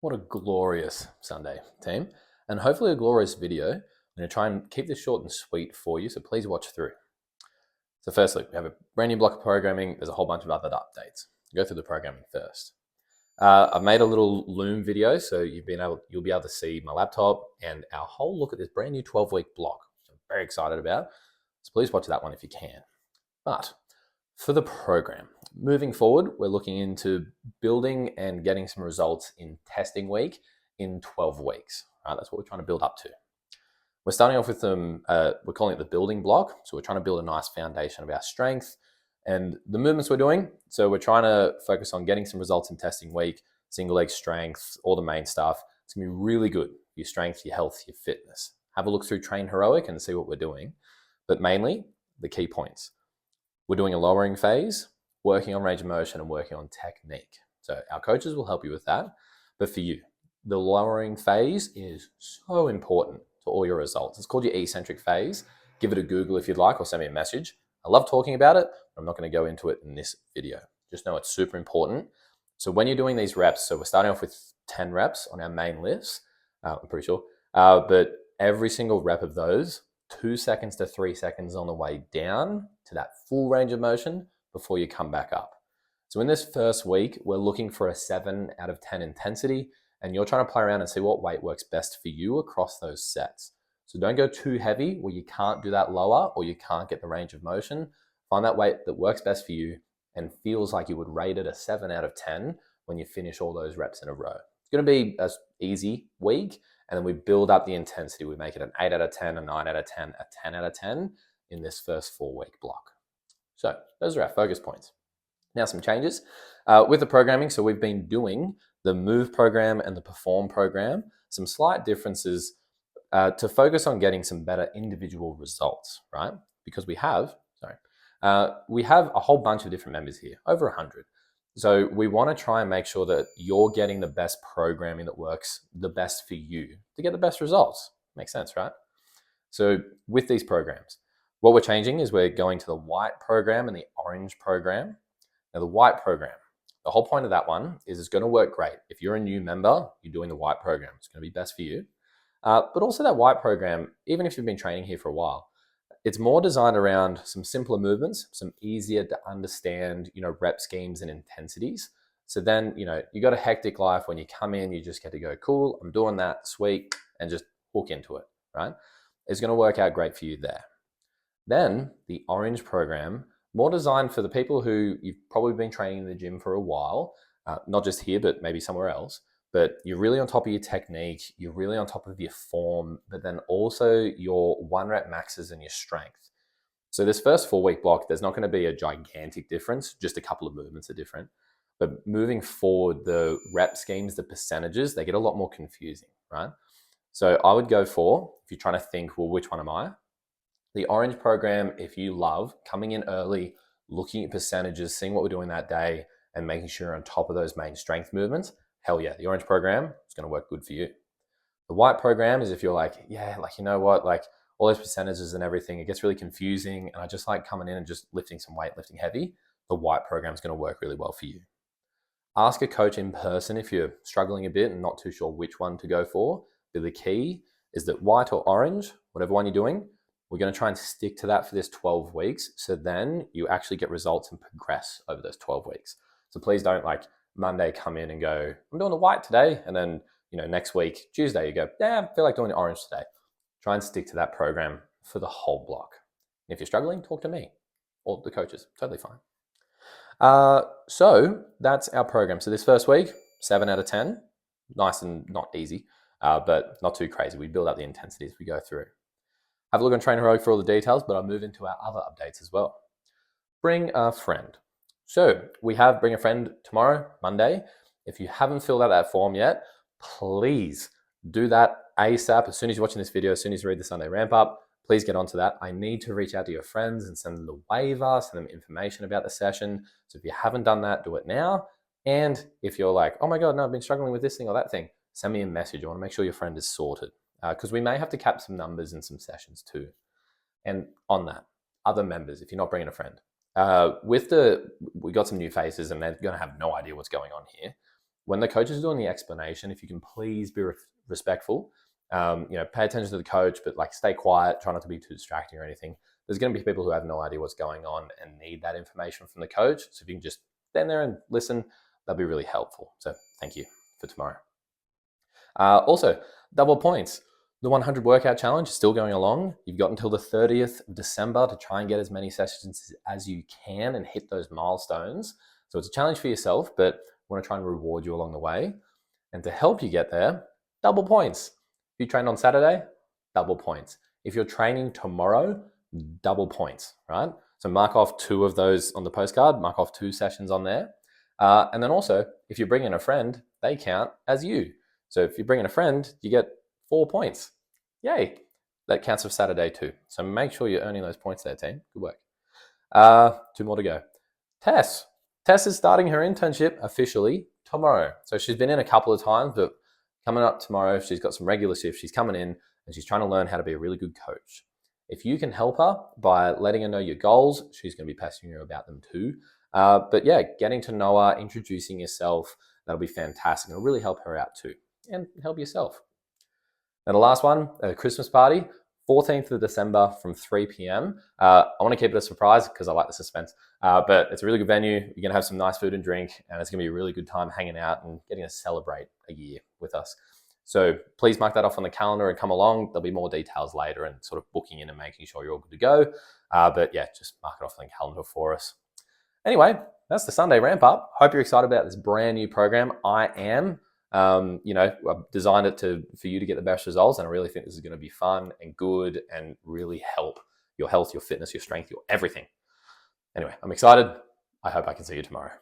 What a glorious Sunday, team. And hopefully a glorious video. I'm going to try and keep this short and sweet for you, so please watch through. So firstly, we have a brand new block of programming. There's a whole bunch of other updates. Go through the programming first. I've made a little Loom video, so you'll be able to see my laptop and our whole look at this brand new 12-week block, which I'm very excited about. So please watch that one if you can. But for the program, moving forward, we're looking into building and getting some results in testing week in 12 weeks. Right, that's what we're trying to build up to. We're starting off with we're calling it the building block. So we're trying to build a nice foundation of our strength and the movements we're doing. So we're trying to focus on getting some results in testing week, single leg strength, all the main stuff. It's gonna be really good for your strength, your health, your fitness. Have a look through Train Heroic and see what we're doing. But mainly, the key points. We're doing a lowering phase, working on range of motion and working on technique. So our coaches will help you with that. But for you, the lowering phase is so important to all your results. It's called your eccentric phase. Give it a Google if you'd like, or send me a message. I love talking about it, but I'm not going to go into it in this video. Just know it's super important. So when you're doing these reps, so we're starting off with 10 reps on our main lifts, I'm pretty sure, but every single rep of those, 2 seconds to 3 seconds on the way down to that full range of motion before you come back up. So in this first week, we're looking for a 7 out of 10 intensity, and you're trying to play around and see what weight works best for you across those sets. So don't go too heavy where you can't do that lower or you can't get the range of motion. Find that weight that works best for you and feels like you would rate it a 7 out of 10 when you finish all those reps in a row. It's going to be an easy week, and then we build up the intensity. We make it an 8 out of 10, a 9 out of 10, a 10 out of 10 in this first 4-week block. So those are our focus points. Now some changes with the programming. So we've been doing the Move program and the Perform program, some slight differences to focus on getting some better individual results, right? Because we have a whole bunch of different members here, over 100. So we want to try and make sure that you're getting the best programming that works the best for you to get the best results. Makes sense, right? So with these programs, what we're changing is we're going to the white program and the orange program. Now the white program, the whole point of that one is it's going to work great. If you're a new member, you're doing the white program. It's going to be best for you. But also that white program, even if you've been training here for a while, it's more designed around some simpler movements, some easier to understand, rep schemes and intensities. So then, you got a hectic life. When you come in, you just get to go, cool, I'm doing that, sweet, and just hook into it, right? It's going to work out great for you there. Then the orange program, more designed for the people who you've probably been training in the gym for a while, not just here, but maybe somewhere else. But you're really on top of your technique, you're really on top of your form, but then also your 1 rep maxes and your strength. So this first 4-week block, there's not going to be a gigantic difference, just a couple of movements are different. But moving forward, the rep schemes, the percentages, they get a lot more confusing, right? So I would go for, if you're trying to think, well, which one am I? The orange program, if you love coming in early, looking at percentages, seeing what we're doing that day, and making sure you're on top of those main strength movements, hell yeah, the orange program is going to work good for you. The white program is if you're like, yeah, you know what, all those percentages and everything, it gets really confusing, and I just like coming in and just lifting some weight, lifting heavy. The white program is going to work really well for you. Ask a coach in person if you're struggling a bit and not too sure which one to go for. But the key is that white or orange, whatever one you're doing, we're going to try and stick to that for this 12 weeks. So then you actually get results and progress over those 12 weeks. So please don't Monday come in and go, I'm doing the white today. And then, next week, Tuesday, you go, yeah, I feel like doing the orange today. Try and stick to that program for the whole block. And if you're struggling, talk to me or the coaches. Totally fine. So that's our program. So this first week, 7 out of 10. Nice and not easy, but not too crazy. We build up the intensity as we go through. Have a look on Train Heroic for all the details, but I'll move into our other updates as well. Bring a friend. So we have Bring a Friend tomorrow, Monday. If you haven't filled out that form yet, please do that ASAP. As soon as you're watching this video, as soon as you read the Sunday Ramp Up, please get onto that. I need to reach out to your friends and send them the waiver, send them information about the session. So if you haven't done that, do it now. And if you're like, oh my God, no, I've been struggling with this thing or that thing, send me a message. I want to make sure your friend is sorted because we may have to cap some numbers in some sessions too. And on that, other members, if you're not bringing a friend, we got some new faces and they're going to have no idea what's going on here. when the coach is doing the explanation, if you can please be respectful, pay attention to the coach, but like stay quiet, try not to be too distracting or anything. There's going to be people who have no idea what's going on and need that information from the coach. So if you can just stand there and listen, that'll be really helpful. So thank you for tomorrow. Also, double points. The 100 workout challenge is still going along. You've got until the 30th of December to try and get as many sessions as you can and hit those milestones. So it's a challenge for yourself, but I want to try and reward you along the way. And to help you get there, double points. If you trained on Saturday, double points. If you're training tomorrow, double points, right? So mark off 2 of those on the postcard, mark off 2 sessions on there. And then also, if you bring in a friend, they count as you. So if you bring in a friend, you get 4 points. Yay. That counts for Saturday too. So make sure you're earning those points there, team. Good work. 2 more to go. Tess. Tess is starting her internship officially tomorrow. So she's been in a couple of times, but coming up tomorrow, she's got some regular shifts. She's coming in and she's trying to learn how to be a really good coach. If you can help her by letting her know your goals, she's going to be passionate you about them too. But yeah, getting to know her, introducing yourself, that'll be fantastic. It'll really help her out too, and help yourself. And the last one, a Christmas party, 14th of December from 3 p.m. I want to keep it a surprise because I like the suspense, but it's a really good venue. You're going to have some nice food and drink, and it's going to be a really good time hanging out and getting to celebrate a year with us. So please mark that off on the calendar and come along. There'll be more details later and sort of booking in and making sure you're all good to go. But yeah, just mark it off on the calendar for us. Anyway, that's the Sunday ramp up. Hope you're excited about this brand new program. I am. I've designed it for you to get the best results, and I really think this is going to be fun and good and really help your health, your fitness, your strength, your everything. Anyway, I'm excited. I hope I can see you tomorrow.